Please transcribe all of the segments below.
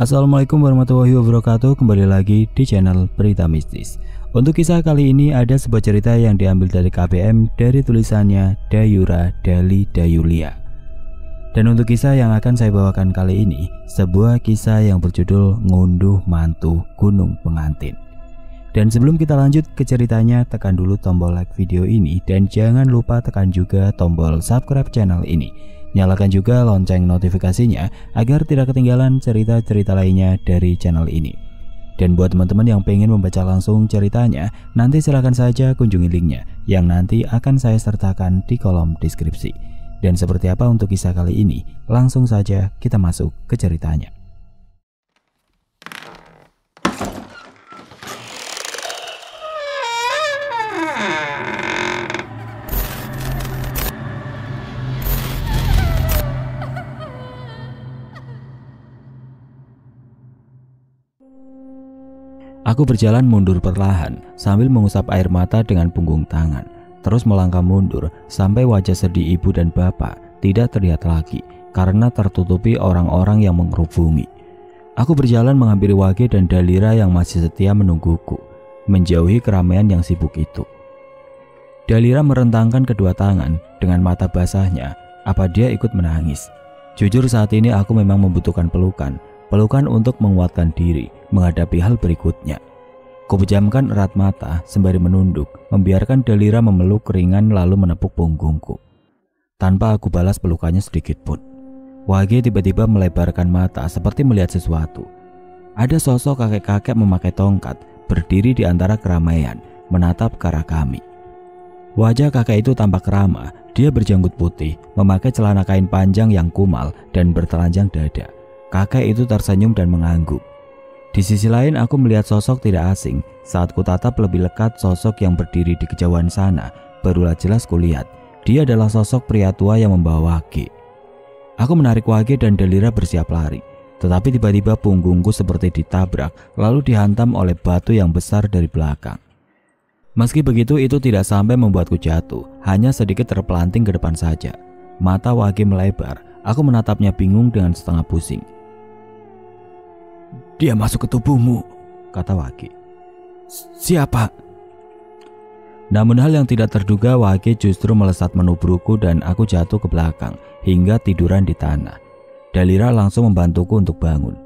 Assalamualaikum warahmatullahi wabarakatuh. Kembali lagi di channel Berita Mistis. Untuk kisah kali ini ada sebuah cerita yang diambil dari KBM dari tulisannya Dayura Dali Dayulia. Dan untuk kisah yang akan saya bawakan kali ini, sebuah kisah yang berjudul Ngunduh Mantu Gunung Pengantin. Dan sebelum kita lanjut ke ceritanya, tekan dulu tombol like video ini dan jangan lupa tekan juga tombol subscribe channel ini. Nyalakan juga lonceng notifikasinya agar tidak ketinggalan cerita-cerita lainnya dari channel ini. Dan buat teman-teman yang pengen membaca langsung ceritanya, nanti silahkan saja kunjungi linknya yang nanti akan saya sertakan di kolom deskripsi. Dan seperti apa untuk kisah kali ini, langsung saja kita masuk ke ceritanya. Aku berjalan mundur perlahan sambil mengusap air mata dengan punggung tangan. Terus melangkah mundur sampai wajah sedih ibu dan bapak tidak terlihat lagi karena tertutupi orang-orang yang mengerubungi. Aku berjalan menghampiri Wage dan Dalira yang masih setia menungguku, menjauhi keramaian yang sibuk itu. Dalira merentangkan kedua tangan dengan mata basahnya. Apa dia ikut menangis? Jujur saat ini aku memang membutuhkan pelukan untuk menguatkan diri menghadapi hal berikutnya. Kupejamkan erat mata sembari menunduk, membiarkan Dalira memeluk ringan lalu menepuk punggungku. Tanpa aku balas pelukannya sedikit pun. Wage tiba-tiba melebarkan mata seperti melihat sesuatu. Ada sosok kakek-kakek memakai tongkat berdiri di antara keramaian, menatap ke arah kami. Wajah kakek itu tampak ramah. Dia berjanggut putih, memakai celana kain panjang yang kumal dan bertelanjang dada. Kakek itu tersenyum dan mengangguk. Di sisi lain aku melihat sosok tidak asing. Saat ku tatap lebih lekat sosok yang berdiri di kejauhan sana, barulah jelas kulihat dia adalah sosok pria tua yang membawa Wage. Aku menarik Wage dan Dalira bersiap lari. Tetapi tiba-tiba punggungku seperti ditabrak lalu dihantam oleh batu yang besar dari belakang. Meski begitu itu tidak sampai membuatku jatuh, hanya sedikit terpelanting ke depan saja. Mata Wage melebar, aku menatapnya bingung dengan setengah pusing. "Dia masuk ke tubuhmu," kata Wage. "Siapa?" Namun hal yang tidak terduga, Wage justru melesat menubrukku dan aku jatuh ke belakang hingga tiduran di tanah. Dalira langsung membantuku untuk bangun.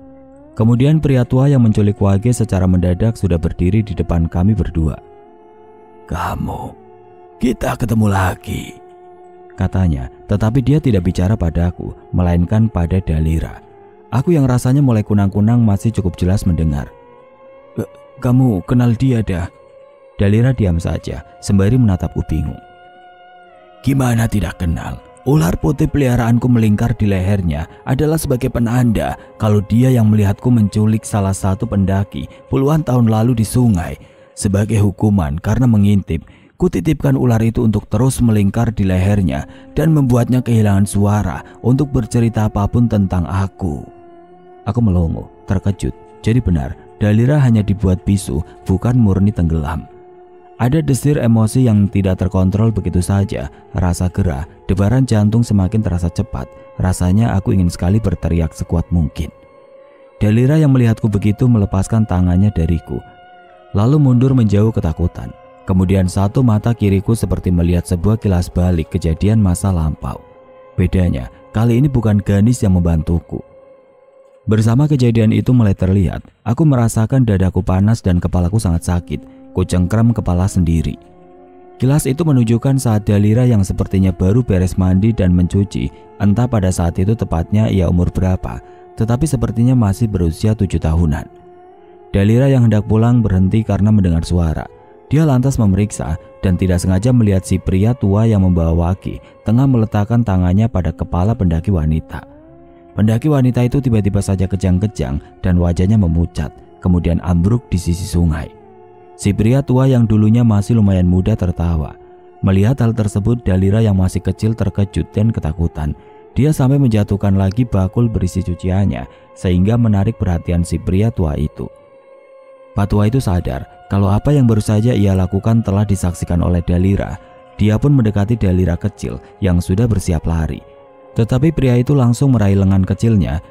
Kemudian pria tua yang menculik Wage secara mendadak sudah berdiri di depan kami berdua. "Kamu, kita ketemu lagi," katanya, tetapi dia tidak bicara padaku, melainkan pada Dalira. Aku yang rasanya mulai kunang-kunang masih cukup jelas mendengar. "Kamu kenal dia dah?" Dalira diam saja, sembari menatapku bingung. "Gimana tidak kenal? Ular putih peliharaanku melingkar di lehernya adalah sebagai penanda kalau dia yang melihatku menculik salah satu pendaki puluhan tahun lalu di sungai. Sebagai hukuman karena mengintip, kutitipkan ular itu untuk terus melingkar di lehernya dan membuatnya kehilangan suara untuk bercerita apapun tentang aku." Aku melongo, terkejut. Jadi benar, Dalira hanya dibuat bisu, bukan murni tenggelam. Ada desir emosi yang tidak terkontrol begitu saja. Rasa gerah, debaran jantung semakin terasa cepat. Rasanya aku ingin sekali berteriak sekuat mungkin. Dalira yang melihatku begitu melepaskan tangannya dariku, lalu mundur menjauh ketakutan. Kemudian satu mata kiriku seperti melihat sebuah kilas balik kejadian masa lampau. Bedanya, kali ini bukan Ganis yang membantuku. Bersama kejadian itu mulai terlihat, aku merasakan dadaku panas dan kepalaku sangat sakit. Ku cengkram kepala sendiri. Kilas itu menunjukkan saat Dalira yang sepertinya baru beres mandi dan mencuci. Entah pada saat itu tepatnya ia umur berapa, tetapi sepertinya masih berusia 7 tahunan. Dalira yang hendak pulang berhenti karena mendengar suara. Dia lantas memeriksa dan tidak sengaja melihat si pria tua yang membawa Wage tengah meletakkan tangannya pada kepala pendaki wanita. Pendaki wanita itu tiba-tiba saja kejang-kejang dan wajahnya memucat, kemudian ambruk di sisi sungai. Si pria tua yang dulunya masih lumayan muda tertawa. Melihat hal tersebut, Dalira yang masih kecil terkejut dan ketakutan. Dia sampai menjatuhkan lagi bakul berisi cuciannya sehingga menarik perhatian si pria tua itu. Pak tua itu sadar kalau apa yang baru saja ia lakukan telah disaksikan oleh Dalira. Dia pun mendekati Dalira kecil yang sudah bersiap lari. Tetapi pria itu langsung meraih lengan kecilnya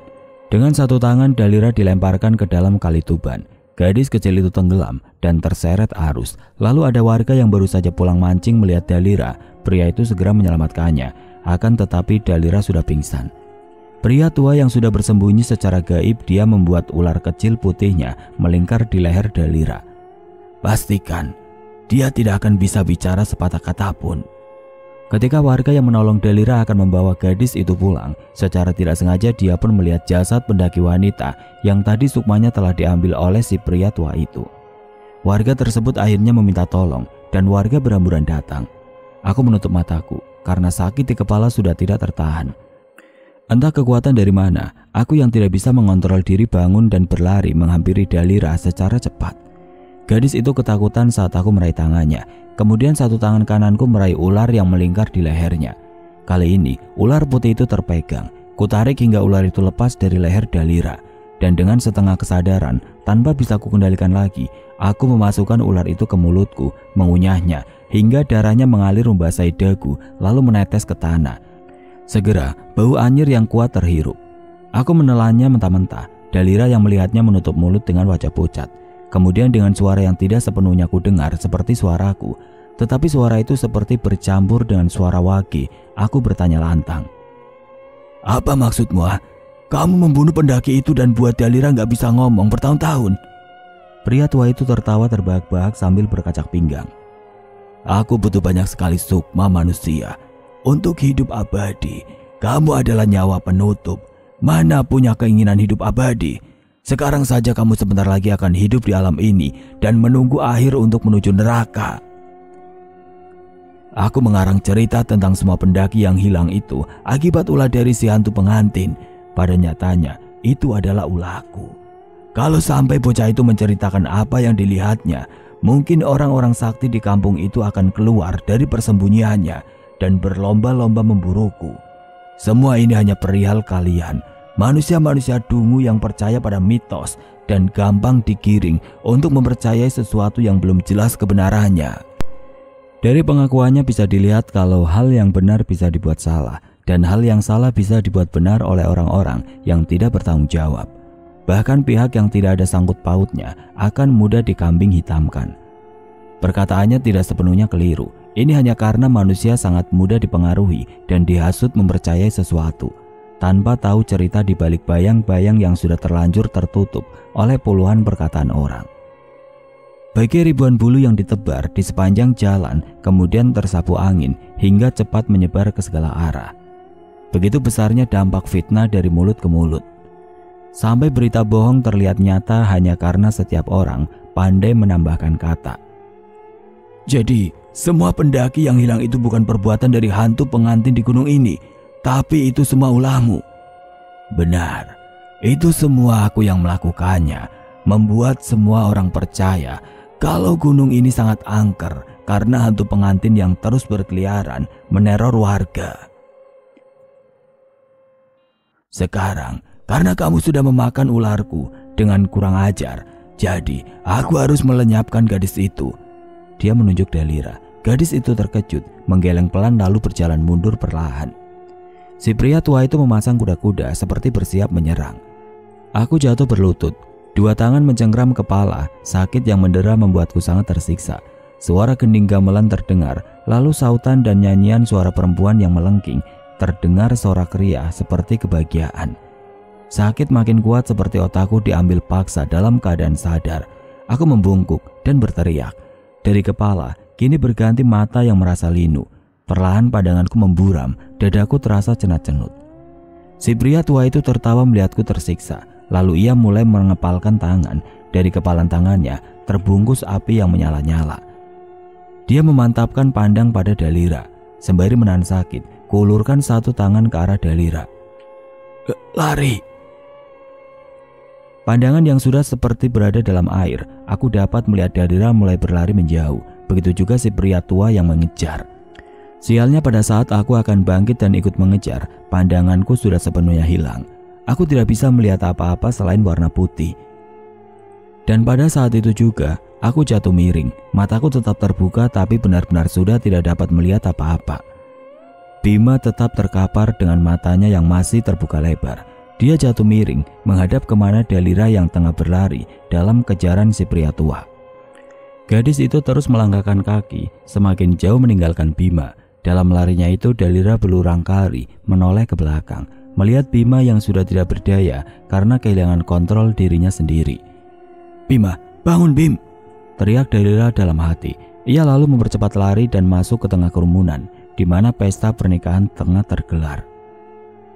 Dengan satu tangan Dalira dilemparkan ke dalam kali tuban. Gadis kecil itu tenggelam dan terseret arus. Lalu ada warga yang baru saja pulang mancing melihat Dalira. Pria itu segera menyelamatkannya. Akan tetapi Dalira sudah pingsan. Pria tua yang sudah bersembunyi secara gaib, dia membuat ular kecil putihnya melingkar di leher Dalira. Pastikan dia tidak akan bisa bicara sepatah kata pun. Ketika warga yang menolong Dalira akan membawa gadis itu pulang, secara tidak sengaja dia pun melihat jasad pendaki wanita yang tadi sukmanya telah diambil oleh si pria tua itu. Warga tersebut akhirnya meminta tolong dan warga berhamburan datang. Aku menutup mataku karena sakit di kepala sudah tidak tertahan. Entah kekuatan dari mana, aku yang tidak bisa mengontrol diri bangun dan berlari menghampiri Dalira secara cepat. Gadis itu ketakutan saat aku meraih tangannya. Kemudian satu tangan kananku meraih ular yang melingkar di lehernya. Kali ini ular putih itu terpegang. Kutarik hingga ular itu lepas dari leher Dalira. Dan dengan setengah kesadaran, tanpa bisa kukendalikan lagi, aku memasukkan ular itu ke mulutku, mengunyahnya, hingga darahnya mengalir membasahi dagu, lalu menetes ke tanah. Segera, bau anyir yang kuat terhirup. Aku menelannya mentah-mentah. Dalira yang melihatnya menutup mulut dengan wajah pucat. Kemudian dengan suara yang tidak sepenuhnya ku dengar seperti suaraku, tetapi suara itu seperti bercampur dengan suara Wage, aku bertanya lantang. Apa maksudmu? Kamu membunuh pendaki itu dan buat Dalira gak bisa ngomong bertahun-tahun. Pria tua itu tertawa terbahak-bahak sambil berkacak pinggang. Aku butuh banyak sekali sukma manusia untuk hidup abadi. Kamu adalah nyawa penutup. Mana punya keinginan hidup abadi? Sekarang saja kamu sebentar lagi akan hidup di alam ini dan menunggu akhir untuk menuju neraka. Aku mengarang cerita tentang semua pendaki yang hilang itu akibat ulah dari si hantu pengantin. Pada nyatanya itu adalah ulahku. Kalau sampai bocah itu menceritakan apa yang dilihatnya, mungkin orang-orang sakti di kampung itu akan keluar dari persembunyiannya dan berlomba-lomba memburuku. Semua ini hanya perihal kalian, manusia-manusia dungu yang percaya pada mitos dan gampang digiring untuk mempercayai sesuatu yang belum jelas kebenarannya. Dari pengakuannya bisa dilihat kalau hal yang benar bisa dibuat salah dan hal yang salah bisa dibuat benar oleh orang-orang yang tidak bertanggung jawab. Bahkan pihak yang tidak ada sangkut pautnya akan mudah dikambing hitamkan. Perkataannya tidak sepenuhnya keliru. Ini hanya karena manusia sangat mudah dipengaruhi dan dihasut mempercayai sesuatu tanpa tahu cerita di balik bayang-bayang yang sudah terlanjur tertutup oleh puluhan perkataan orang. Bagi ribuan bulu yang ditebar di sepanjang jalan kemudian tersapu angin hingga cepat menyebar ke segala arah. Begitu besarnya dampak fitnah dari mulut ke mulut. Sampai berita bohong terlihat nyata hanya karena setiap orang pandai menambahkan kata. Jadi, semua pendaki yang hilang itu bukan perbuatan dari hantu pengantin di gunung ini, tapi itu semua ulahmu. Benar, itu semua aku yang melakukannya, membuat semua orang percaya kalau gunung ini sangat angker karena hantu pengantin yang terus berkeliaran meneror warga. Sekarang, karena kamu sudah memakan ularku dengan kurang ajar, jadi aku harus melenyapkan gadis itu. Dia menunjuk Dalira. Gadis itu terkejut, menggeleng pelan lalu berjalan mundur perlahan. Si pria tua itu memasang kuda-kuda seperti bersiap menyerang. Aku jatuh berlutut. Dua tangan mencengkram kepala, sakit yang mendera membuatku sangat tersiksa. Suara gending gamelan terdengar, lalu sautan dan nyanyian suara perempuan yang melengking terdengar sorak ria seperti kebahagiaan. Sakit makin kuat seperti otakku diambil paksa dalam keadaan sadar. Aku membungkuk dan berteriak. Dari kepala, kini berganti mata yang merasa linu. Perlahan pandanganku memburam, dadaku terasa cenat-cenut. Si pria tua itu tertawa melihatku tersiksa. Lalu ia mulai mengepalkan tangan. Dari kepalan tangannya terbungkus api yang menyala-nyala. Dia memantapkan pandang pada Dalira. Sembari menahan sakit, kuulurkan satu tangan ke arah Dalira. Lari! Pandangan yang sudah seperti berada dalam air. Aku dapat melihat Dalira mulai berlari menjauh. Begitu juga si pria tua yang mengejar. Sialnya pada saat aku akan bangkit dan ikut mengejar, pandanganku sudah sepenuhnya hilang. Aku tidak bisa melihat apa-apa selain warna putih. Dan pada saat itu juga, aku jatuh miring. Mataku tetap terbuka tapi benar-benar sudah tidak dapat melihat apa-apa. Bima tetap terkapar dengan matanya yang masih terbuka lebar. Dia jatuh miring menghadap kemana Dalira yang tengah berlari dalam kejaran si pria tua. Gadis itu terus melangkahkan kaki semakin jauh meninggalkan Bima. Dalam larinya itu Dalira belulang kali menoleh ke belakang, melihat Bima yang sudah tidak berdaya karena kehilangan kontrol dirinya sendiri. "Bima, bangun Bim!" teriak Dalira dalam hati. Ia lalu mempercepat lari dan masuk ke tengah kerumunan di mana pesta pernikahan tengah tergelar.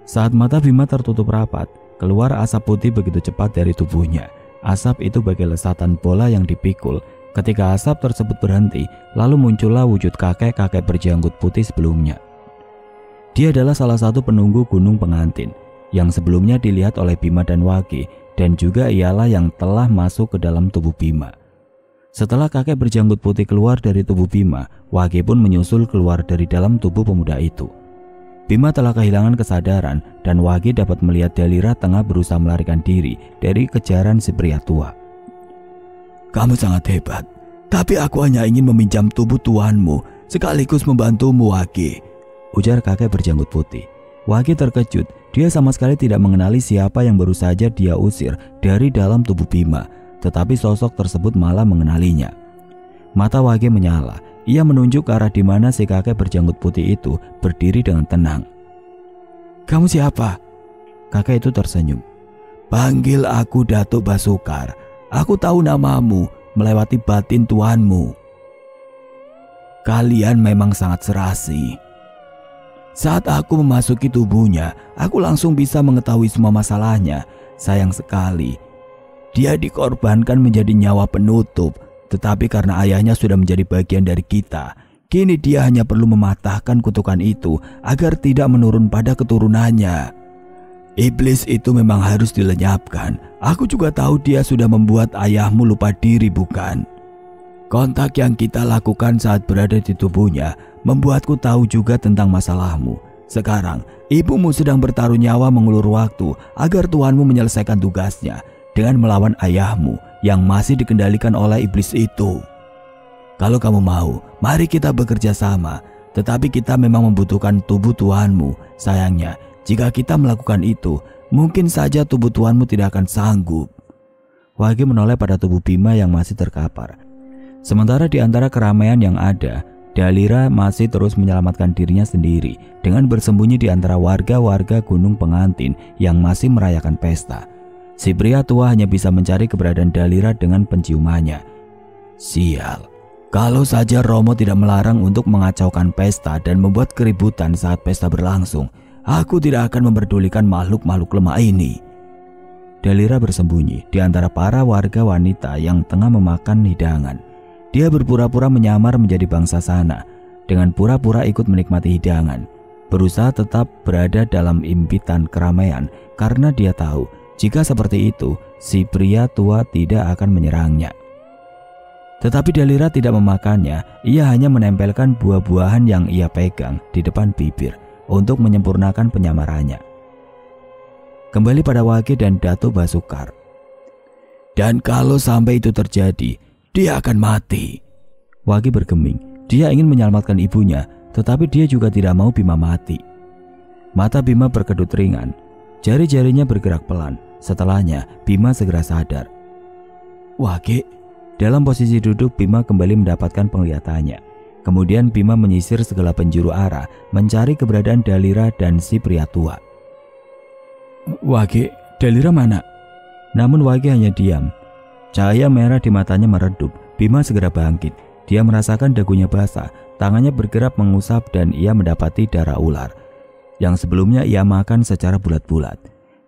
Saat mata Bima tertutup rapat, keluar asap putih begitu cepat dari tubuhnya. Asap itu bagai lesatan bola yang dipikul. Ketika asap tersebut berhenti, lalu muncullah wujud kakek-kakek berjanggut putih sebelumnya. Dia adalah salah satu penunggu gunung pengantin yang sebelumnya dilihat oleh Bima dan Wage, dan juga ialah yang telah masuk ke dalam tubuh Bima. Setelah kakek berjanggut putih keluar dari tubuh Bima, Wage pun menyusul keluar dari dalam tubuh pemuda itu. Bima telah kehilangan kesadaran dan Wage dapat melihat Dalira tengah berusaha melarikan diri dari kejaran si pria tua. "Kamu sangat hebat, tapi aku hanya ingin meminjam tubuh tuanmu sekaligus membantumu, Wage," ujar kakek berjanggut putih. Wage terkejut, dia sama sekali tidak mengenali siapa yang baru saja dia usir dari dalam tubuh Bima, tetapi sosok tersebut malah mengenalinya. Mata Wage menyala. Ia menunjuk ke arah di mana si kakek berjanggut putih itu berdiri dengan tenang. "Kamu siapa?" Kakek itu tersenyum. "Panggil aku Datuk Basukar. Aku tahu namamu melewati batin tuanmu. Kalian memang sangat serasi. Saat aku memasuki tubuhnya, aku langsung bisa mengetahui semua masalahnya. Sayang sekali, dia dikorbankan menjadi nyawa penutup. Tetapi karena ayahnya sudah menjadi bagian dari kita, kini dia hanya perlu mematahkan kutukan itu agar tidak menurun pada keturunannya. Iblis itu memang harus dilenyapkan. Aku juga tahu dia sudah membuat ayahmu lupa diri, bukan? Kontak yang kita lakukan saat berada di tubuhnya membuatku tahu juga tentang masalahmu. Sekarang, ibumu sedang bertaruh nyawa mengulur waktu agar tuanmu menyelesaikan tugasnya dengan melawan ayahmu yang masih dikendalikan oleh iblis itu. Kalau kamu mau, mari kita bekerja sama. Tetapi kita memang membutuhkan tubuh tuanmu. Sayangnya, jika kita melakukan itu, mungkin saja tubuh tuanmu tidak akan sanggup." Wage menoleh pada tubuh Bima yang masih terkapar. Sementara di antara keramaian yang ada, Dalira masih terus menyelamatkan dirinya sendiri dengan bersembunyi di antara warga-warga gunung pengantin yang masih merayakan pesta. Si pria tua hanya bisa mencari keberadaan Dalira dengan penciumannya. Sial, kalau saja Romo tidak melarang untuk mengacaukan pesta dan membuat keributan saat pesta berlangsung, aku tidak akan memperdulikan makhluk-makhluk lemah ini. Dalira bersembunyi di antara para warga wanita yang tengah memakan hidangan. Dia berpura-pura menyamar menjadi bangsa sana dengan pura-pura ikut menikmati hidangan, berusaha tetap berada dalam impitan keramaian karena dia tahu jika seperti itu, si pria tua tidak akan menyerangnya. Tetapi Dalira tidak memakannya, ia hanya menempelkan buah-buahan yang ia pegang di depan bibir untuk menyempurnakan penyamarannya. Kembali pada Wage dan Datuk Basukar. "Dan kalau sampai itu terjadi, dia akan mati." Wage bergeming, dia ingin menyelamatkan ibunya, tetapi dia juga tidak mau Bima mati. Mata Bima berkedut ringan, jari-jarinya bergerak pelan. Setelahnya, Bima segera sadar. "Wage." Dalam posisi duduk, Bima kembali mendapatkan penglihatannya. Kemudian Bima menyisir segala penjuru arah, mencari keberadaan Dalira dan si pria tua. "Wage, Dalira mana?" Namun Wage hanya diam. Cahaya merah di matanya meredup. Bima segera bangkit. Dia merasakan dagunya basah, tangannya bergerak mengusap dan ia mendapati darah ular yang sebelumnya ia makan secara bulat-bulat.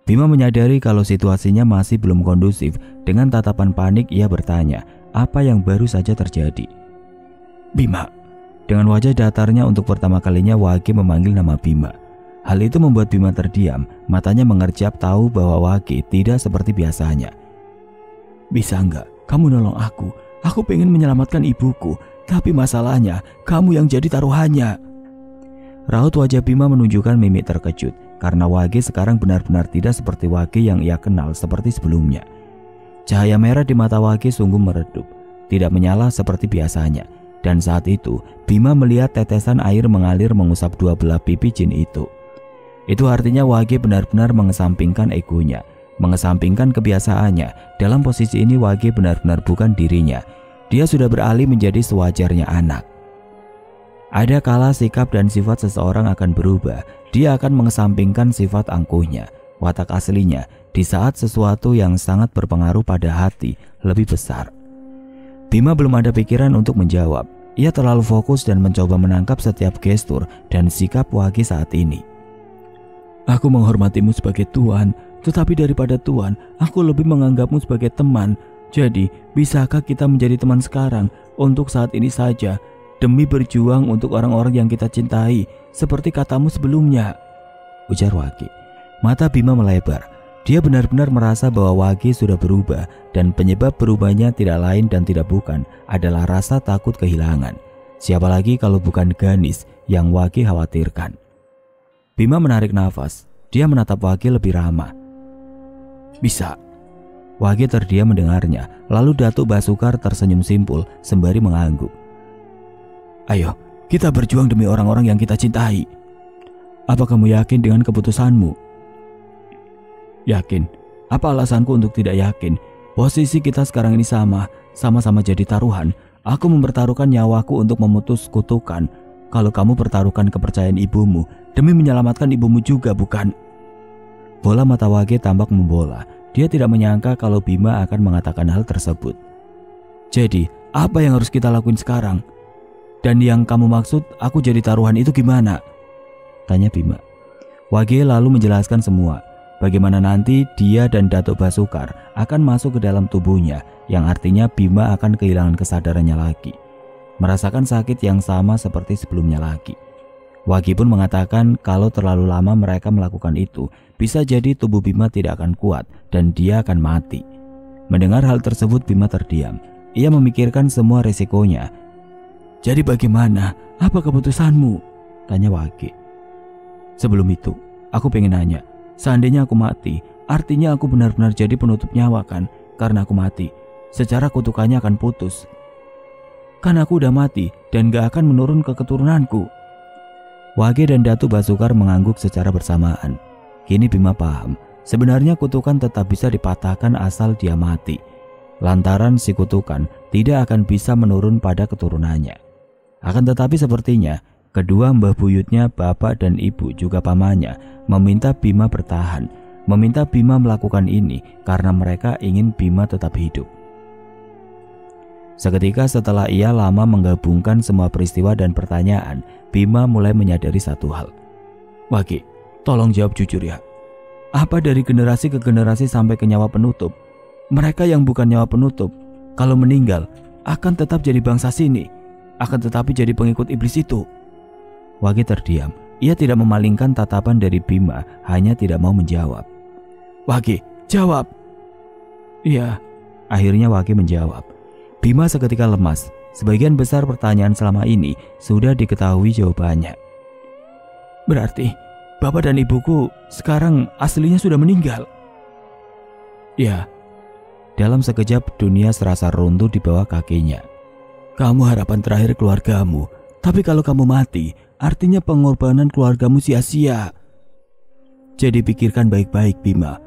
Bima menyadari kalau situasinya masih belum kondusif. Dengan tatapan panik ia bertanya, apa yang baru saja terjadi. "Bima." Dengan wajah datarnya untuk pertama kalinya Wage memanggil nama Bima. Hal itu membuat Bima terdiam, matanya mengerjap tahu bahwa Wage tidak seperti biasanya. "Bisa enggak kamu nolong aku? Aku pengen menyelamatkan ibuku, tapi masalahnya kamu yang jadi taruhannya." Raut wajah Bima menunjukkan mimik terkejut karena Wage sekarang benar-benar tidak seperti Wage yang ia kenal seperti sebelumnya. Cahaya merah di mata Wage sungguh meredup, tidak menyala seperti biasanya. Dan saat itu Bima melihat tetesan air mengalir mengusap dua belah pipi jin itu. Itu artinya Wage benar-benar mengesampingkan egonya, mengesampingkan kebiasaannya. Dalam posisi ini Wage benar-benar bukan dirinya. Dia sudah beralih menjadi sewajarnya anak. Ada kala sikap dan sifat seseorang akan berubah. Dia akan mengesampingkan sifat angkuhnya, watak aslinya, di saat sesuatu yang sangat berpengaruh pada hati lebih besar. Bima belum ada pikiran untuk menjawab. Ia terlalu fokus dan mencoba menangkap setiap gestur dan sikap Wage saat ini. Aku menghormatimu sebagai Tuan, tetapi daripada Tuan, aku lebih menganggapmu sebagai teman. Jadi, bisakah kita menjadi teman sekarang untuk saat ini saja, demi berjuang untuk orang-orang yang kita cintai, seperti katamu sebelumnya? Ujar Wage. Mata Bima melebar. Dia benar-benar merasa bahwa Wage sudah berubah, dan penyebab berubahnya tidak lain dan tidak bukan adalah rasa takut kehilangan. Siapa lagi kalau bukan Ganis yang Wage khawatirkan? Bima menarik nafas. Dia menatap Wage lebih ramah. Bisa. Wage terdiam mendengarnya. Lalu Datuk Basukar tersenyum simpul sembari mengangguk. Ayo, kita berjuang demi orang-orang yang kita cintai. Apa kamu yakin dengan keputusanmu? Yakin. Apa alasanku untuk tidak yakin? Posisi kita sekarang ini sama-sama jadi taruhan. Aku mempertaruhkan nyawaku untuk memutus kutukan. Kalau kamu pertaruhkan kepercayaan ibumu demi menyelamatkan ibumu juga, bukan? Bola mata Wage tampak membola. Dia tidak menyangka kalau Bima akan mengatakan hal tersebut. Jadi, apa yang harus kita lakuin sekarang? Dan yang kamu maksud aku jadi taruhan itu gimana? Tanya Bima. Wage lalu menjelaskan semua. Bagaimana nanti dia dan Datuk Basukar akan masuk ke dalam tubuhnya, yang artinya Bima akan kehilangan kesadarannya lagi. Merasakan sakit yang sama seperti sebelumnya lagi. Wage pun mengatakan kalau terlalu lama mereka melakukan itu, bisa jadi tubuh Bima tidak akan kuat dan dia akan mati. Mendengar hal tersebut Bima terdiam. Ia memikirkan semua resikonya. Jadi bagaimana? Apa keputusanmu? Tanya Wage. Sebelum itu, aku pengen nanya. Seandainya aku mati, artinya aku benar-benar jadi penutup nyawa kan? Karena aku mati, secara kutukannya akan putus. Kan aku udah mati dan gak akan menurun ke keturunanku. Wage dan Datuk Basukar mengangguk secara bersamaan. Kini Bima paham, sebenarnya kutukan tetap bisa dipatahkan asal dia mati. Lantaran si kutukan tidak akan bisa menurun pada keturunannya. Akan tetapi sepertinya kedua mbah buyutnya, bapak dan ibu juga pamannya meminta Bima bertahan, meminta Bima melakukan ini karena mereka ingin Bima tetap hidup. Seketika setelah ia lama menggabungkan semua peristiwa dan pertanyaan, Bima mulai menyadari satu hal. Wage, tolong jawab jujur ya. Apa dari generasi ke generasi sampai ke nyawa penutup, mereka yang bukan nyawa penutup, kalau meninggal akan tetap jadi bangsa sini, akan tetapi jadi pengikut iblis itu? Wage terdiam. Ia tidak memalingkan tatapan dari Bima, hanya tidak mau menjawab. Wage, jawab. Iya. Akhirnya Wage menjawab. Bima seketika lemas. Sebagian besar pertanyaan selama ini sudah diketahui jawabannya. Berarti bapak dan ibuku sekarang aslinya sudah meninggal? Ya. Dalam sekejap dunia serasa runtuh di bawah kakinya. Kamu harapan terakhir keluargamu. Tapi kalau kamu mati, artinya pengorbanan keluargamu sia-sia. Jadi pikirkan baik-baik, Bima.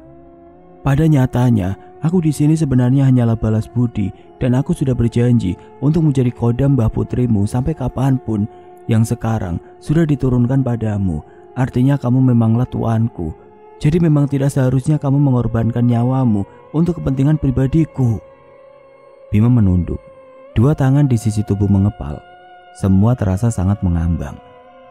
Pada nyatanya, aku di sini sebenarnya hanyalah balas budi, dan aku sudah berjanji untuk menjadi kodam mbah putrimu sampai kapanpun, yang sekarang sudah diturunkan padamu. Artinya kamu memanglah tuanku. Jadi memang tidak seharusnya kamu mengorbankan nyawamu untuk kepentingan pribadiku. Bima menunduk. Dua tangan di sisi tubuh mengepal. Semua terasa sangat mengambang.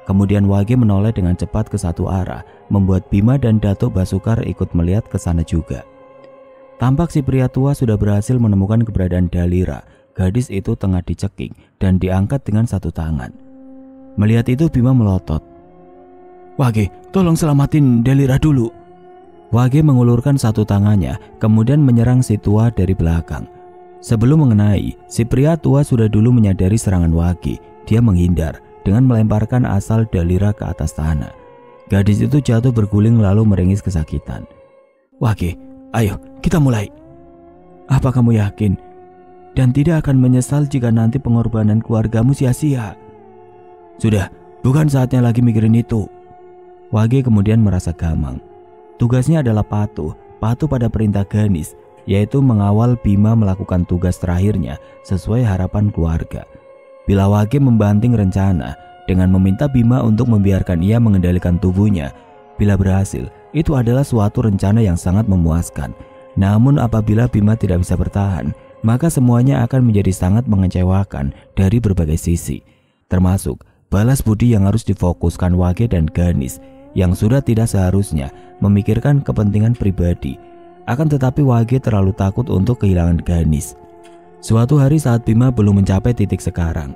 Kemudian Wage menoleh dengan cepat ke satu arah, membuat Bima dan Datuk Basukar ikut melihat ke sana juga. Tampak si pria tua sudah berhasil menemukan keberadaan Dalira. Gadis itu tengah dicekik dan diangkat dengan satu tangan. Melihat itu Bima melotot. Wage, tolong selamatin Dalira dulu. Wage mengulurkan satu tangannya, kemudian menyerang si tua dari belakang. Sebelum mengenai, si pria tua sudah dulu menyadari serangan Wage. Dia menghindar dengan melemparkan asal Dalira ke atas tanah. Gadis itu jatuh berguling lalu meringis kesakitan. Wage, ayo kita mulai. Apa kamu yakin? Dan tidak akan menyesal jika nanti pengorbanan keluargamu sia-sia? Sudah, bukan saatnya lagi mikirin itu. Wage kemudian merasa gamang. Tugasnya adalah patuh pada perintah Ganis, yaitu mengawal Bima melakukan tugas terakhirnya sesuai harapan keluarga. Bila Wage membanting rencana dengan meminta Bima untuk membiarkan ia mengendalikan tubuhnya, bila berhasil, itu adalah suatu rencana yang sangat memuaskan. Namun apabila Bima tidak bisa bertahan, maka semuanya akan menjadi sangat mengecewakan dari berbagai sisi, termasuk balas budi yang harus difokuskan Wage dan Ganis yang sudah tidak seharusnya memikirkan kepentingan pribadi. Akan tetapi Wage terlalu takut untuk kehilangan Ganis. Suatu hari saat Bima belum mencapai titik sekarang,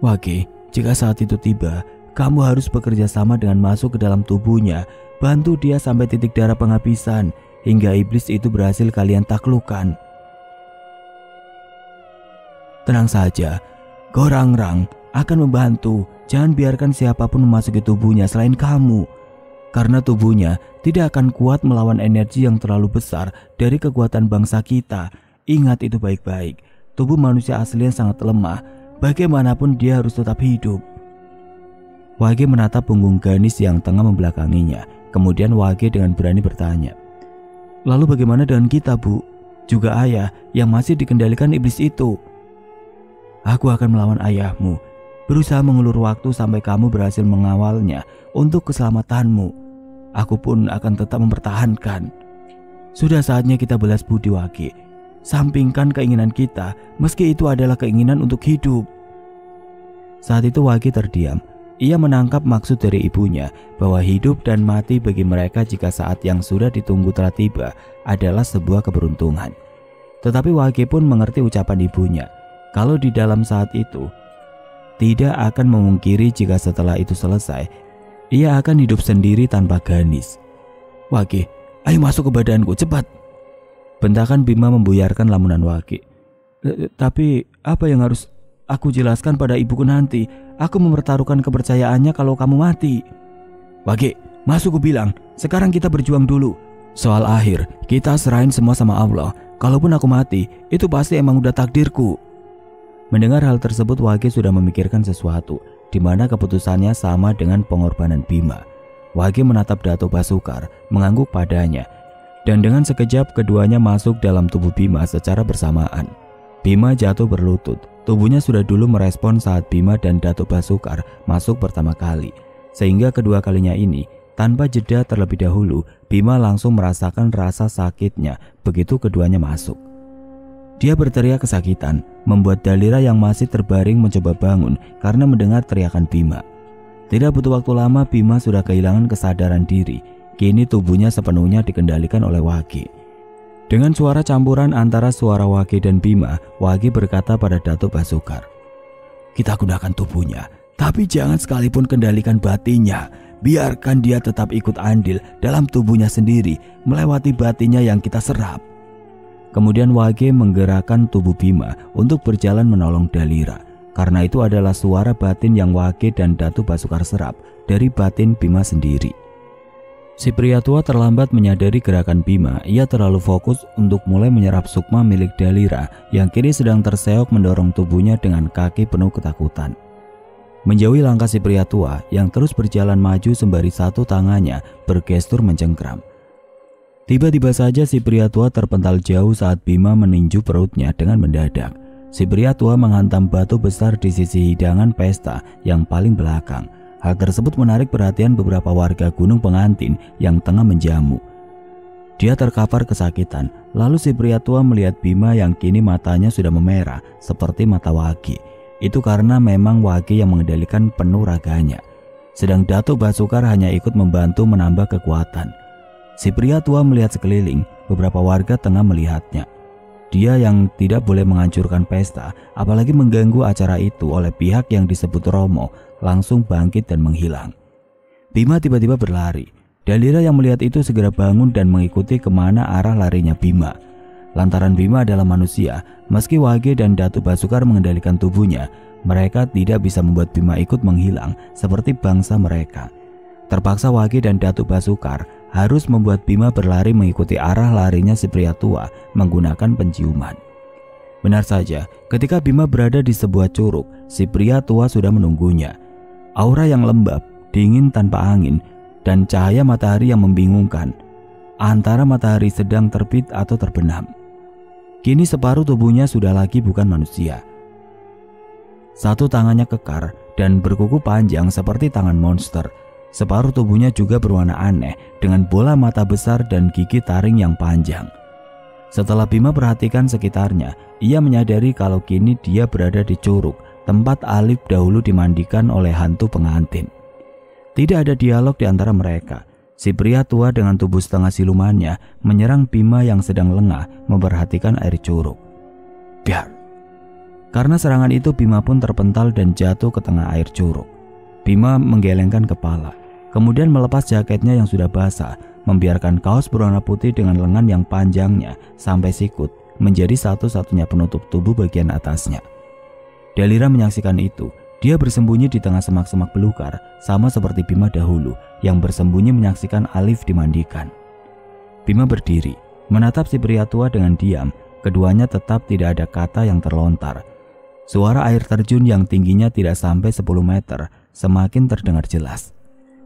"Wage, jika saat itu tiba, kamu harus bekerja sama dengan masuk ke dalam tubuhnya, bantu dia sampai titik darah penghabisan, hingga iblis itu berhasil kalian taklukkan." "Tenang saja, Gorangrang akan membantu. Jangan biarkan siapapun memasuki tubuhnya selain kamu. Karena tubuhnya tidak akan kuat melawan energi yang terlalu besar dari kekuatan bangsa kita. Ingat itu baik-baik. Tubuh manusia aslinya sangat lemah. Bagaimanapun dia harus tetap hidup." Wage menatap punggung Ganis yang tengah membelakanginya. Kemudian Wage dengan berani bertanya, "Lalu bagaimana dengan kita, Bu? Juga ayah yang masih dikendalikan iblis itu?" "Aku akan melawan ayahmu. Berusaha mengulur waktu sampai kamu berhasil mengawalnya untuk keselamatanmu. Aku pun akan tetap mempertahankan. Sudah saatnya kita balas budi, Wage. Sampingkan keinginan kita, meski itu adalah keinginan untuk hidup." Saat itu Wage terdiam. Ia menangkap maksud dari ibunya bahwa hidup dan mati bagi mereka jika saat yang sudah ditunggu telah tiba adalah sebuah keberuntungan. Tetapi Wage pun mengerti ucapan ibunya, kalau di dalam saat itu tidak akan memungkiri jika setelah itu selesai, ia akan hidup sendiri tanpa Ganis. "Wage, ayo masuk ke badanku, cepat!" Bentakan Bima membuyarkan lamunan Wage. Tapi apa yang harus aku jelaskan pada ibuku nanti? Aku mempertaruhkan kepercayaannya kalau kamu mati." "Wage, masuk ku bilang. Sekarang kita berjuang dulu. Soal akhir, kita serahin semua sama Allah. Kalaupun aku mati, itu pasti emang udah takdirku." Mendengar hal tersebut, Wage sudah memikirkan sesuatu, di mana keputusannya sama dengan pengorbanan Bima. Wage menatap Datuk Basukar, mengangguk padanya, dan dengan sekejap keduanya masuk dalam tubuh Bima secara bersamaan. Bima jatuh berlutut. Tubuhnya sudah dulu merespon saat Bima dan Datuk Basukar masuk pertama kali, sehingga kedua kalinya ini, tanpa jeda terlebih dahulu, Bima langsung merasakan rasa sakitnya begitu keduanya masuk. Dia berteriak kesakitan, membuat Dalira yang masih terbaring mencoba bangun karena mendengar teriakan Bima. Tidak butuh waktu lama, Bima sudah kehilangan kesadaran diri. Kini tubuhnya sepenuhnya dikendalikan oleh Wage. Dengan suara campuran antara suara Wage dan Bima, Wage berkata pada Datuk Basukar, "Kita gunakan tubuhnya, tapi jangan sekalipun kendalikan batinnya. Biarkan dia tetap ikut andil dalam tubuhnya sendiri, melewati batinnya yang kita serap." Kemudian Wage menggerakkan tubuh Bima untuk berjalan menolong Dalira, karena itu adalah suara batin yang Wage dan Datuk Basukar serap dari batin Bima sendiri. Si pria tua terlambat menyadari gerakan Bima. Ia terlalu fokus untuk mulai menyerap sukma milik Dalira yang kini sedang terseok mendorong tubuhnya dengan kaki penuh ketakutan. Menjauhi langkah si pria tua yang terus berjalan maju sembari satu tangannya bergestur mencengkram. Tiba-tiba saja si pria tua terpental jauh saat Bima meninju perutnya dengan mendadak. Si pria tua menghantam batu besar di sisi hidangan pesta yang paling belakang. Hal tersebut menarik perhatian beberapa warga gunung pengantin yang tengah menjamu. Dia terkapar kesakitan. Lalu si pria tua melihat Bima yang kini matanya sudah memerah seperti mata Wage. Itu karena memang Wage yang mengendalikan penuh raganya, sedang Datuk Basukar hanya ikut membantu menambah kekuatan. Si pria tua melihat sekeliling, beberapa warga tengah melihatnya. Dia yang tidak boleh menghancurkan pesta, apalagi mengganggu acara itu oleh pihak yang disebut Romo, langsung bangkit dan menghilang. Bima tiba-tiba berlari. Dalira yang melihat itu segera bangun dan mengikuti kemana arah larinya Bima. Lantaran Bima adalah manusia, meski Wage dan Datuk Basukar mengendalikan tubuhnya, mereka tidak bisa membuat Bima ikut menghilang seperti bangsa mereka. Terpaksa Wage dan Datuk Basukar harus membuat Bima berlari mengikuti arah larinya si pria tua menggunakan penciuman. Benar saja, ketika Bima berada di sebuah curug, si pria tua sudah menunggunya. Aura yang lembab, dingin tanpa angin, dan cahaya matahari yang membingungkan, antara matahari sedang terbit atau terbenam. Kini separuh tubuhnya sudah lagi bukan manusia. Satu tangannya kekar dan berkuku panjang seperti tangan monster. Separuh tubuhnya juga berwarna aneh dengan bola mata besar dan gigi taring yang panjang. Setelah Bima perhatikan sekitarnya, ia menyadari kalau kini dia berada di curug tempat Alif dahulu dimandikan oleh hantu pengantin. Tidak ada dialog di antara mereka. Si pria tua dengan tubuh setengah silumannya menyerang Bima yang sedang lengah memperhatikan air curug. Biar. Karena serangan itu Bima pun terpental dan jatuh ke tengah air curug. Bima menggelengkan kepala, kemudian melepas jaketnya yang sudah basah, membiarkan kaos berwarna putih dengan lengan yang panjangnya sampai sikut menjadi satu-satunya penutup tubuh bagian atasnya. Dalira menyaksikan itu. Dia bersembunyi di tengah semak-semak belukar, sama seperti Bima dahulu yang bersembunyi menyaksikan Alif dimandikan. Bima berdiri, menatap si pria tua dengan diam. Keduanya tetap tidak ada kata yang terlontar. Suara air terjun yang tingginya tidak sampai 10 meter semakin terdengar jelas.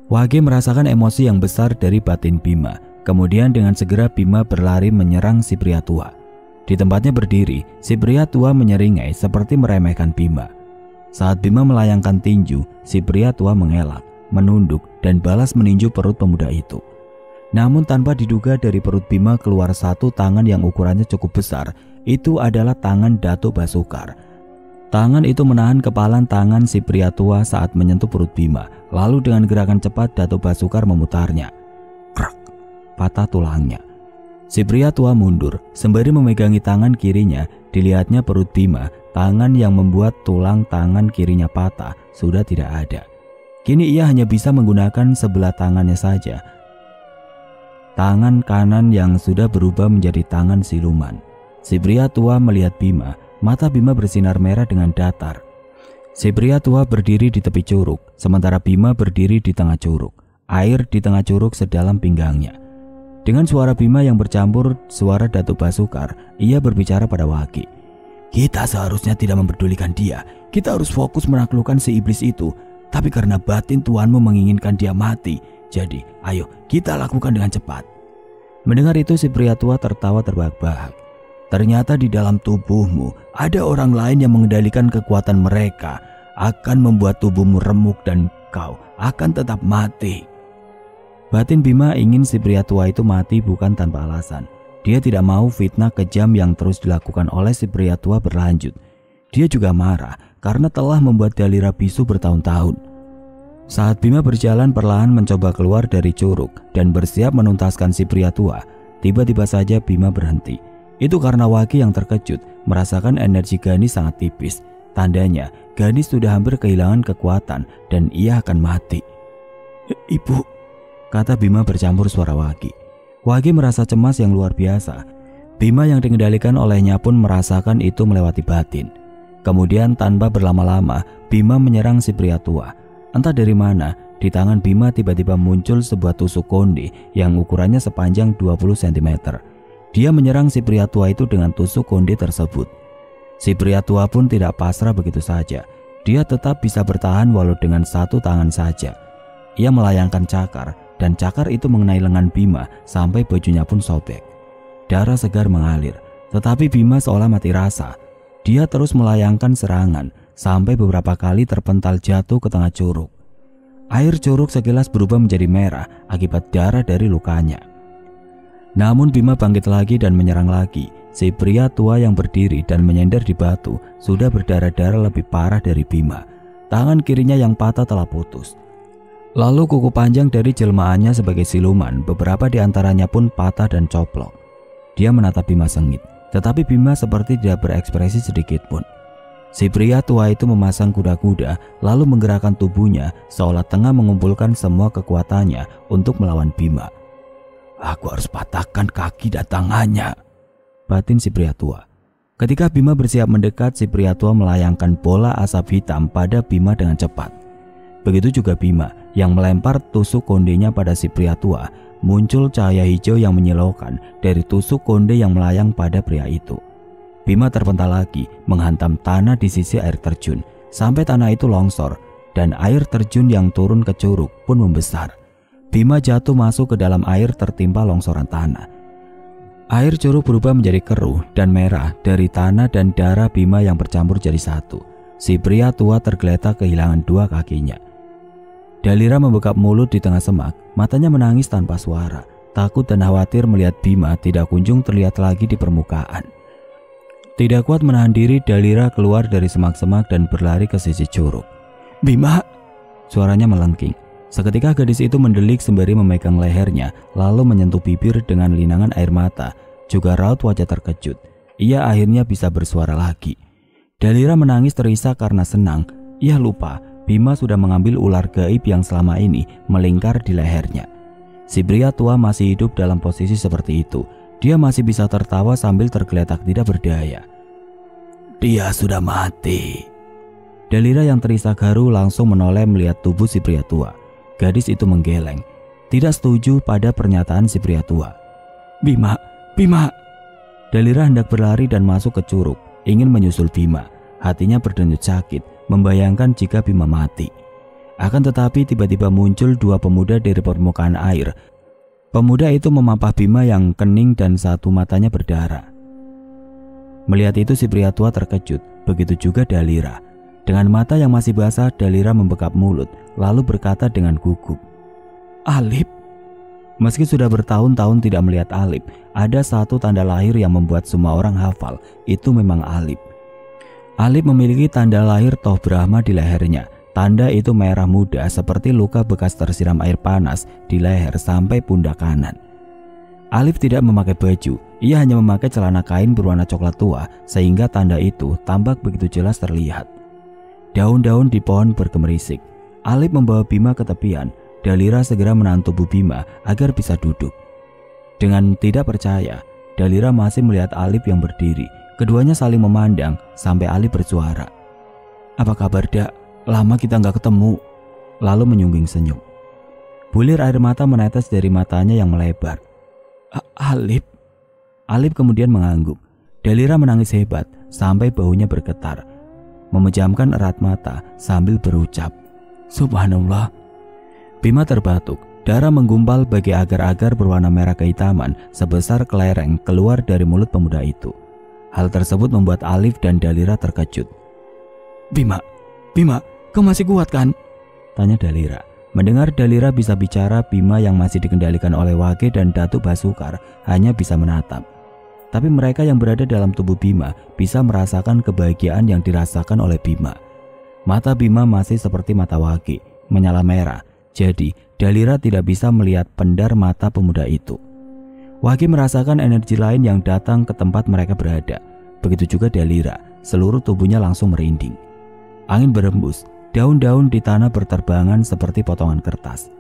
Wage merasakan emosi yang besar dari batin Bima. Kemudian dengan segera Bima berlari menyerang si pria tua. Di tempatnya berdiri, si pria tua menyeringai seperti meremehkan Bima. Saat Bima melayangkan tinju, si pria tua mengelak, menunduk dan balas meninju perut pemuda itu. Namun tanpa diduga dari perut Bima keluar satu tangan yang ukurannya cukup besar. Itu adalah tangan Datuk Basukar. Tangan itu menahan kepalan tangan si pria tua saat menyentuh perut Bima. Lalu dengan gerakan cepat Datuk Basukar memutarnya. Krak, patah tulangnya. Si pria tua mundur sembari memegangi tangan kirinya. Dilihatnya perut Bima, tangan yang membuat tulang tangan kirinya patah sudah tidak ada. Kini ia hanya bisa menggunakan sebelah tangannya saja. Tangan kanan yang sudah berubah menjadi tangan siluman. Si pria tua melihat Bima, mata Bima bersinar merah dengan datar. Si pria tua berdiri di tepi curug, sementara Bima berdiri di tengah curug. Air di tengah curug sedalam pinggangnya. Dengan suara Bima yang bercampur suara Datuk Basukar, ia berbicara pada Wage. Kita seharusnya tidak memperdulikan dia. Kita harus fokus menaklukkan si iblis itu. Tapi karena batin tuanmu menginginkan dia mati, jadi ayo kita lakukan dengan cepat. Mendengar itu si pria tua tertawa terbahak-bahak. Ternyata di dalam tubuhmu ada orang lain yang mengendalikan kekuatan mereka. Akan membuat tubuhmu remuk dan kau akan tetap mati. Batin Bima ingin si pria tua itu mati bukan tanpa alasan. Dia tidak mau fitnah kejam yang terus dilakukan oleh si pria tua berlanjut. Dia juga marah karena telah membuat Dalira bisu bertahun-tahun. Saat Bima berjalan perlahan mencoba keluar dari curug dan bersiap menuntaskan si pria tua, tiba-tiba saja Bima berhenti. Itu karena Wage yang terkejut merasakan energi Ganis sangat tipis. Tandanya Ganis sudah hampir kehilangan kekuatan dan ia akan mati. Ibu, kata Bima bercampur suara Wage. Wage merasa cemas yang luar biasa. Bima yang dikendalikan olehnya pun merasakan itu melewati batin. Kemudian tanpa berlama-lama Bima menyerang si pria tua. Entah dari mana di tangan Bima tiba-tiba muncul sebuah tusuk konde yang ukurannya sepanjang 20 cm. Dia menyerang si pria tua itu dengan tusuk konde tersebut. Si pria tua pun tidak pasrah begitu saja. Dia tetap bisa bertahan walau dengan satu tangan saja. Ia melayangkan cakar dan cakar itu mengenai lengan Bima sampai bajunya pun sobek. Darah segar mengalir, tetapi Bima seolah mati rasa. Dia terus melayangkan serangan sampai beberapa kali terpental jatuh ke tengah curug. Air curug sekilas berubah menjadi merah akibat darah dari lukanya. Namun Bima bangkit lagi dan menyerang lagi. Si pria tua yang berdiri dan menyender di batu sudah berdarah-darah lebih parah dari Bima. Tangan kirinya yang patah telah putus. Lalu kuku panjang dari jelmaannya sebagai siluman, beberapa di antaranya pun patah dan coplok. Dia menatap Bima sengit, tetapi Bima seperti tidak berekspresi sedikit pun. Si pria tua itu memasang kuda-kuda lalu menggerakkan tubuhnya seolah tengah mengumpulkan semua kekuatannya untuk melawan Bima. Aku harus patahkan kaki dan tangannya, batin si pria tua. Ketika Bima bersiap mendekat, si pria tua melayangkan bola asap hitam pada Bima dengan cepat. Begitu juga Bima yang melempar tusuk kondenya pada si pria tua. Muncul cahaya hijau yang menyilaukan dari tusuk konde yang melayang pada pria itu. Bima terpental lagi menghantam tanah di sisi air terjun sampai tanah itu longsor dan air terjun yang turun ke curug pun membesar. Bima jatuh masuk ke dalam air tertimpa longsoran tanah. Air curug berubah menjadi keruh dan merah dari tanah dan darah Bima yang bercampur jadi satu. Si pria tua tergeletak kehilangan dua kakinya. Dalira membekap mulut di tengah semak, matanya menangis tanpa suara. Takut dan khawatir melihat Bima tidak kunjung terlihat lagi di permukaan. Tidak kuat menahan diri, Dalira keluar dari semak-semak dan berlari ke sisi curug. "Bima!" Suaranya melengking. Seketika gadis itu mendelik sembari memegang lehernya, lalu menyentuh bibir dengan linangan air mata. Juga raut wajah terkejut. Ia akhirnya bisa bersuara lagi. Dalira menangis terisak karena senang. Ia lupa Bima sudah mengambil ular gaib yang selama ini melingkar di lehernya. Si pria tua masih hidup dalam posisi seperti itu. Dia masih bisa tertawa sambil tergeletak tidak berdaya. "Dia sudah mati." Dalira yang terisak haru langsung menoleh melihat tubuh si pria tua. Gadis itu menggeleng, tidak setuju pada pernyataan si pria tua. "Bima, Bima!" Dalira hendak berlari dan masuk ke curug, ingin menyusul Bima. Hatinya berdenyut sakit, membayangkan jika Bima mati. Akan tetapi tiba-tiba muncul dua pemuda dari permukaan air. Pemuda itu memampah Bima yang kening dan satu matanya berdarah. Melihat itu si pria tua terkejut, begitu juga Dalira. Dengan mata yang masih basah, Dalira membekap mulut, lalu berkata dengan gugup, "Alip." Meski sudah bertahun-tahun tidak melihat Alip, ada satu tanda lahir yang membuat semua orang hafal, itu memang Alip. Alip memiliki tanda lahir Toh Brahma di lehernya. Tanda itu merah muda seperti luka bekas tersiram air panas di leher sampai pundak kanan. Alif tidak memakai baju, ia hanya memakai celana kain berwarna coklat tua sehingga tanda itu tampak begitu jelas terlihat. Daun-daun di pohon bergemerisik. Alif membawa Bima ke tepian. Dalira segera menahan tubuh Bima agar bisa duduk. Dengan tidak percaya, Dalira masih melihat Alif yang berdiri. Keduanya saling memandang sampai Alif bersuara, "Apa kabar, Dak? Lama kita nggak ketemu." Lalu menyungging senyum. Bulir air mata menetes dari matanya yang melebar. "Alip." Alip kemudian mengangguk. Dalira menangis hebat sampai bahunya bergetar, memejamkan erat mata sambil berucap, "Subhanallah." Bima terbatuk. Darah menggumpal bagi agar-agar berwarna merah kehitaman sebesar kelereng keluar dari mulut pemuda itu. Hal tersebut membuat Alif dan Dalira terkejut. "Bima, Bima, kau masih kuat kan?" tanya Dalira. Mendengar Dalira bisa bicara, Bima yang masih dikendalikan oleh Wage dan Datuk Basukar hanya bisa menatap. Tapi mereka yang berada dalam tubuh Bima bisa merasakan kebahagiaan yang dirasakan oleh Bima. Mata Bima masih seperti mata Wage, menyala merah. Jadi Dalira tidak bisa melihat pendar mata pemuda itu. Wage merasakan energi lain yang datang ke tempat mereka berada. Begitu juga Dalira, seluruh tubuhnya langsung merinding. Angin berembus, daun-daun di tanah berterbangan seperti potongan kertas.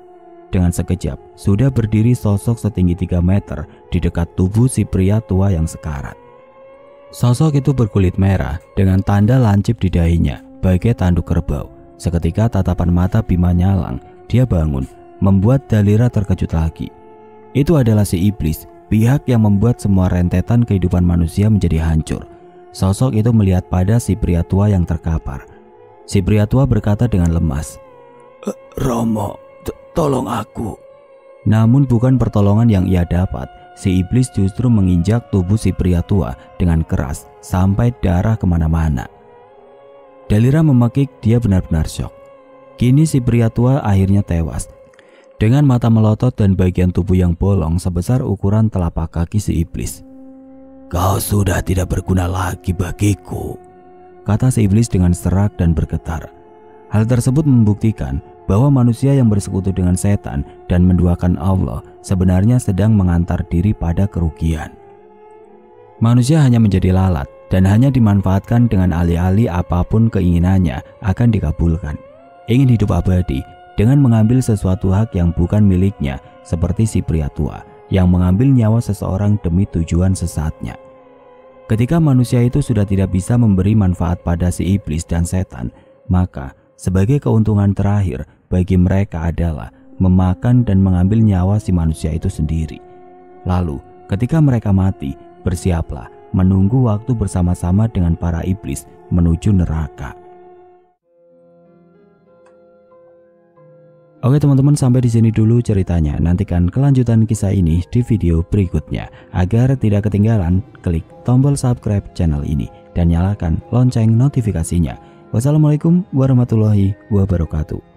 Dengan sekejap, sudah berdiri sosok setinggi 3 meter di dekat tubuh si pria tua yang sekarat. Sosok itu berkulit merah dengan tanda lancip di dahinya, bagai tanduk kerbau. Seketika tatapan mata Bima nyalang, dia bangun, membuat Dalira terkejut lagi. Itu adalah si iblis, pihak yang membuat semua rentetan kehidupan manusia menjadi hancur. Sosok itu melihat pada si pria tua yang terkapar. Si pria tua berkata dengan lemas, "Romo, tolong aku." Namun bukan pertolongan yang ia dapat. Si iblis justru menginjak tubuh si pria tua dengan keras sampai darah kemana-mana. Dalira memekik, dia benar-benar syok. Kini si pria tua akhirnya tewas dengan mata melotot dan bagian tubuh yang bolong sebesar ukuran telapak kaki si iblis. "Kau sudah tidak berguna lagi bagiku," kata si iblis dengan serak dan bergetar. Hal tersebut membuktikan bahwa manusia yang bersekutu dengan setan dan menduakan Allah sebenarnya sedang mengantar diri pada kerugian. Manusia hanya menjadi lalat dan hanya dimanfaatkan dengan alih-alih apapun keinginannya akan dikabulkan. Ingin hidup abadi dengan mengambil sesuatu hak yang bukan miliknya, seperti si pria tua yang mengambil nyawa seseorang demi tujuan sesatnya. Ketika manusia itu sudah tidak bisa memberi manfaat pada si iblis dan setan, maka sebagai keuntungan terakhir bagi mereka adalah memakan dan mengambil nyawa si manusia itu sendiri. Lalu ketika mereka mati, bersiaplah menunggu waktu bersama-sama dengan para iblis menuju neraka. Oke teman-teman, sampai di sini dulu ceritanya. Nantikan kelanjutan kisah ini di video berikutnya. Agar tidak ketinggalan, klik tombol subscribe channel ini dan nyalakan lonceng notifikasinya. Wassalamualaikum warahmatullahi wabarakatuh.